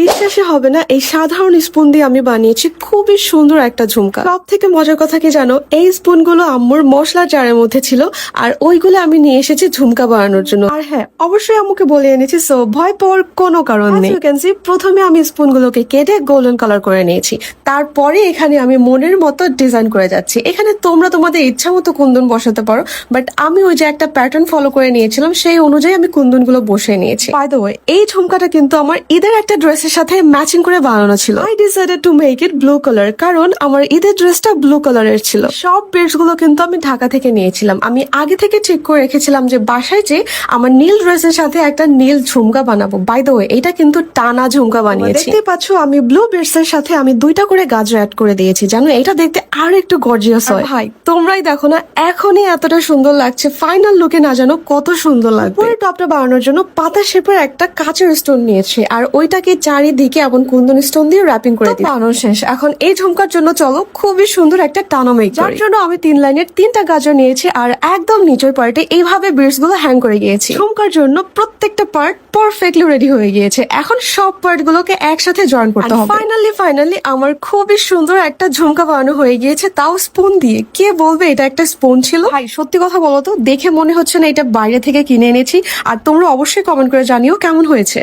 বিশ্বাসই হবে না, এই সাধারণ স্পুন দিয়ে আমি বানিয়েছি খুবই সুন্দর একটা ঝুমকা। সব থেকে মজার কথা কি জানো, এই স্পুন গুলো আম্মুর মশলা জারের মধ্যে ছিল, আর ওইগুলো আমি নিয়ে এসেছি ঝুমকা বানানোর জন্য। আর হ্যাঁ, অবশ্যই আম্মুকে বলে এনেছি, সো ভয় পাওয়ার কোনো কারণ নেই। প্রথমে আমি স্পুন গুলোকে কেটে গোল্ডেন কালার করে নিয়েছি, তারপরে এখানে আমি মনের মতো ডিজাইন করে যাচ্ছি। এখানে তোমরা তোমাদের ইচ্ছা মতো কুন্দন বসাতে পারো, বাট আমি ওই যে একটা প্যাটার্ন ফলো করে নিয়েছিলাম, সেই অনুযায়ী আমি কুন্দন গুলো বসিয়ে নিয়েছি। বাই দ্য ওয়ে, এই ঝুমকাটা কিন্তু আমার ঈদের একটা ড্রেসের সাথে ম্যাচিং করে বানানো ছিল। I decided to make it blue colour, কারণ আমার ঈদের ড্রেসটা ব্লু কালারের ছিল। সব বিটস গুলো কিন্তু আমি ঢাকা থেকে নিয়েছিলাম। আমি আগে থেকে ঠিক করে রেখেছিলাম যে বাসায় যে আমার নীল ড্রেসের সাথে একটা নীল ঝুমকা বানাবো। বাই দ্য ওয়ে, এটা কিন্তু টানা ঝুমকা বানিয়েছি। দেখতে পাচ্ছ, আমি ব্লু বিটস এর সাথে আমি 2টা করে গাজর অ্যাড করে দিয়েছি, জানো এটা দেখতে আর একটু গর্জিয়াস হয়। ভাই তোমরাই দেখো না, এখনই এতটা সুন্দর লাগছে, ফাইনাল লুকে না জানো কত সুন্দর লাগবে। পুরো টপটা বানানোর জন্য পাতা শেপের একটা কাঁচের স্টোন নিয়েছি, আর ওইটাকে চারিদিকে এমন কুন্দন স্টোন দিয়ে র্যাপিং করে দিই। বানানো শেষ। এখন এই ঝুমকার জন্য চলো খুবই সুন্দর একটা টানো মেক, যার জন্য আমি 3 লাইনের 3টা গাজর নিয়েছি, আর একদম নিচের পার্টে এইভাবে বিটস গুলো হ্যাং করে গিয়েছি। ঝুমকার জন্য প্রত্যেকটা পার্ট পারফেক্টলি রেডি হয়ে গিয়েছে। এখন সব পার্ট গুলোকে একসাথে জয়েন করতে হবে। ফাইনালি আমার খুবই সুন্দর একটা ঝুমকা বানানো হয়ে গিয়েছে, তাও স্পুন দিয়ে। কে বলবে এটা একটা স্পুন ছিল? ভাই সত্যি কথা বলো তো, দেখে মনে হচ্ছে না এটা বাইরে থেকে কিনে এনেছি। আর তোমরা অবশ্যই কমেন্ট করে জানিও কেমন হয়েছে।